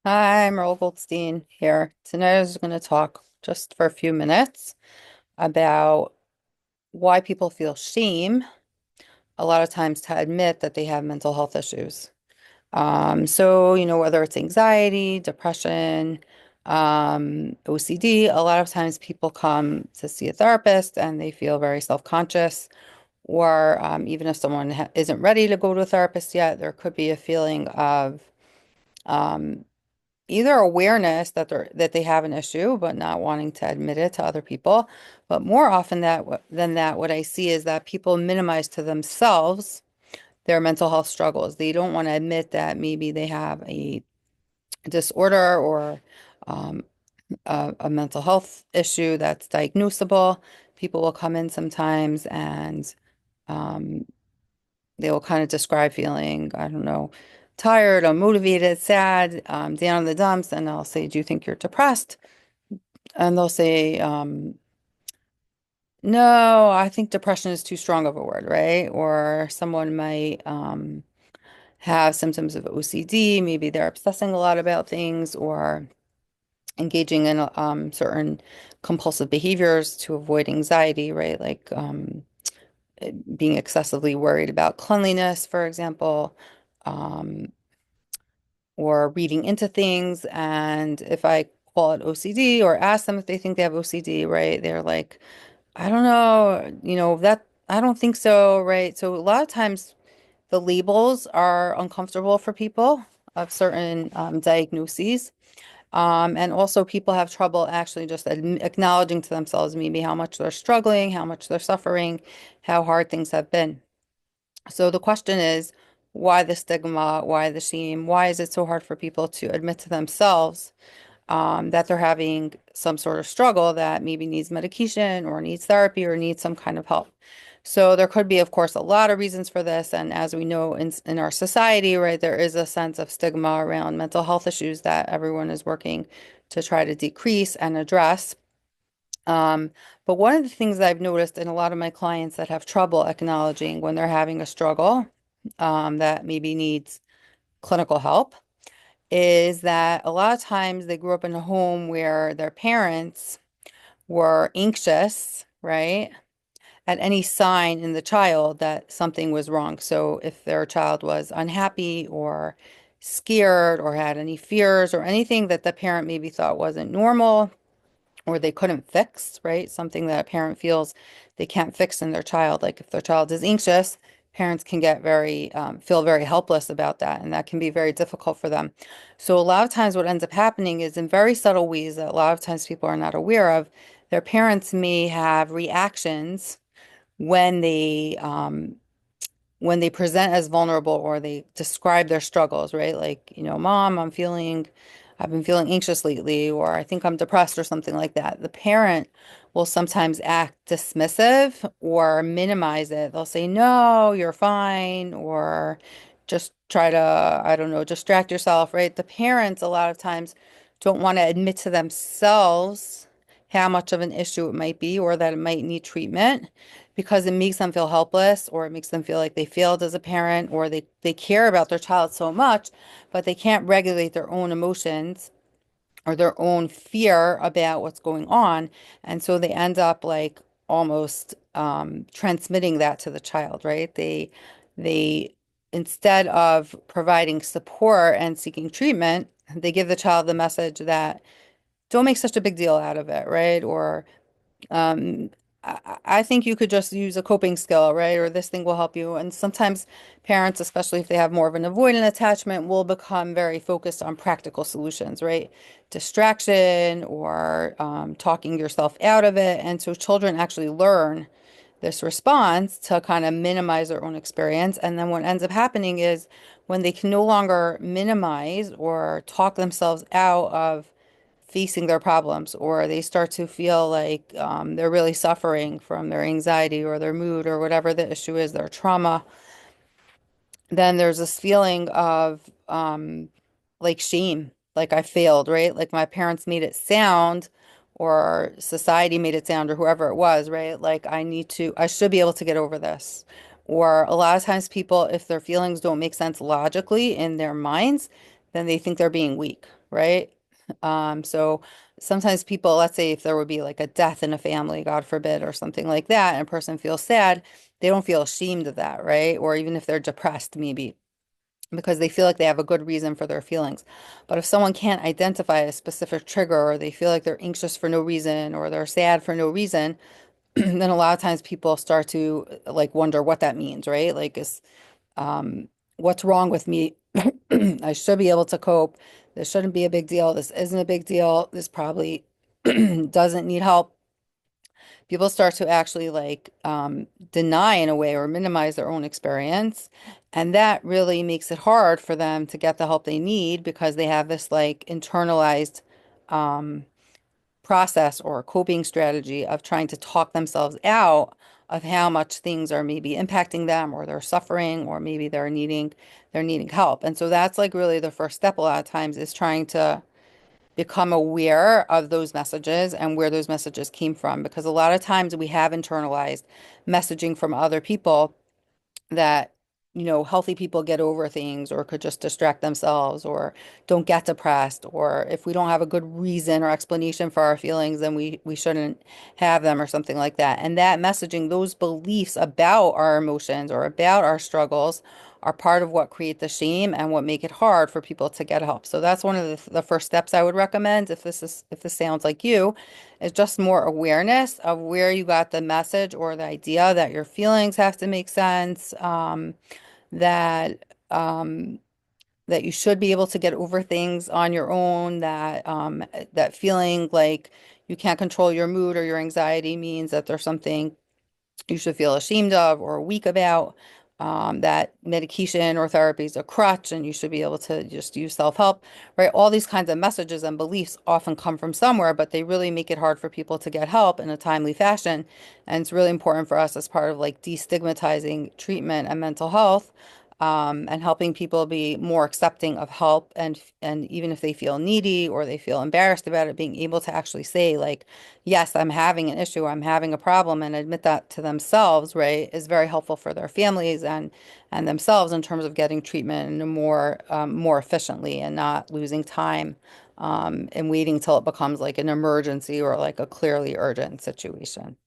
Hi, I'm Earl Goldstein here. Tonight I was going to talk just for a few minutes about why people feel shame a lot of times to admit that they have mental health issues. Whether it's anxiety, depression, OCD, a lot of times people come to see a therapist and they feel very self-conscious, or even if someone ha isn't ready to go to a therapist yet, there could be a feeling of um, either awareness that they have an issue, but not wanting to admit it to other people. But more often than that, what I see is that people minimize to themselves their mental health struggles. They don't want to admit that maybe they have a disorder or um, a mental health issue that's diagnosable. People will come in sometimes and um, they will kind of describe feeling, I don't know, tired, unmotivated, sad, down in the dumps, and I'll say, "Do you think you're depressed?" And they'll say, "No, I think depression is too strong of a word, right?" Or someone might have symptoms of OCD. Maybe they're obsessing a lot about things or engaging in certain compulsive behaviors to avoid anxiety, right? Like being excessively worried about cleanliness, for example. Um, or reading into things. And if I call it OCD or ask them if they think they have OCD, right? They're like, I don't know, that I don't think so, right? So a lot of times the labels are uncomfortable for people of certain diagnoses. And also people have trouble actually just acknowledging to themselves maybe how much they're struggling, how much they're suffering, how hard things have been. So the question is, why the stigma? Why the shame? Why is it so hard for people to admit to themselves that they're having some sort of struggle that maybe needs medication or needs therapy or needs some kind of help? So there could be, of course, a lot of reasons for this. And as we know in our society, right, there is a sense of stigma around mental health issues that everyone is working to try to decrease and address. Um, but one of the things that I've noticed in a lot of my clients that have trouble acknowledging when they're having a struggle that maybe needs clinical help is that a lot of times they grew up in a home where their parents were anxious, right? At any sign in the child that something was wrong. So if their child was unhappy or scared or had any fears or anything that the parent maybe thought wasn't normal, or they couldn't fix, right? Something that a parent feels they can't fix in their child. Like if their child is anxious, parents can get feel very helpless about that, and that can be very difficult for them. So a lot of times what ends up happening is in very subtle ways that a lot of times people are not aware of, their parents may have reactions when they present as vulnerable or they describe their struggles, right? Like, Mom, I've been feeling anxious lately, or I think I'm depressed or something like that. The parent will sometimes act dismissive or minimize it. They'll say, no, you're fine, or just try to, I don't know, distract yourself, right? The parents, a lot of times, don't want to admit to themselves how much of an issue it might be or that it might need treatment because it makes them feel helpless or it makes them feel like they failed as a parent or they care about their child so much, but they can't regulate their own emotions or their own fear about what's going on. And so they end up like almost transmitting that to the child, right? They instead of providing support and seeking treatment, they give the child the message that don't make such a big deal out of it, right? Or um, I think you could just use a coping skill, right? Or this thing will help you. And sometimes parents, especially if they have more of an avoidant attachment, will become very focused on practical solutions, right? Distraction or talking yourself out of it. And so children actually learn this response to kind of minimize their own experience. And then what ends up happening is when they can no longer minimize or talk themselves out of facing their problems, or they start to feel like they're really suffering from their anxiety or their mood or whatever the issue is, their trauma, then there's this feeling of like shame, like I failed, right? Like my parents made it sound, or society made it sound, or whoever it was, right? Like I should be able to get over this. Or a lot of times people, if their feelings don't make sense logically in their minds, then they think they're being weak. right? So sometimes people, let's say if there would be like a death in a family, God forbid, or something like that, and a person feels sad, they don't feel ashamed of that, right? Or even if they're depressed, maybe because they feel like they have a good reason for their feelings. But if someone can't identify a specific trigger, or they feel like they're anxious for no reason, or they're sad for no reason, then a lot of times people start to like wonder what that means, right? Like, is what's wrong with me? I should be able to cope. This shouldn't be a big deal. This isn't a big deal. This probably doesn't need help. People start to actually like deny in a way or minimize their own experience. And that really makes it hard for them to get the help they need because they have this like internalized um, process or coping strategy of trying to talk themselves out of how much things are maybe impacting them or they're suffering or maybe they're needing help. And so that's like really the first step a lot of times is trying to become aware of those messages and where those messages came from because a lot of times we have internalized messaging from other people that, healthy people get over things or could just distract themselves or don't get depressed, or if we don't have a good reason or explanation for our feelings, then we shouldn't have them or something like that. And that messaging, those beliefs about our emotions or about our struggles are part of what create the shame and what make it hard for people to get help. So that's one of the first steps I would recommend if this sounds like you, is just more awareness of where you got the message or the idea that your feelings have to make sense, that um, that you should be able to get over things on your own, that feeling like you can't control your mood or your anxiety means that there's something you should feel ashamed of or weak about, that medication or therapy is a crutch and you should be able to just use self-help, right? All these kinds of messages and beliefs often come from somewhere, but they really make it hard for people to get help in a timely fashion. And it's really important for us as part of like destigmatizing treatment and mental health, and helping people be more accepting of help and even if they feel needy or they feel embarrassed about it, being able to actually say like, yes, I'm having an issue, I'm having a problem, and admit that to themselves, right, is very helpful for their families and themselves in terms of getting treatment in a more efficiently and not losing time and waiting till it becomes like an emergency or like a clearly urgent situation.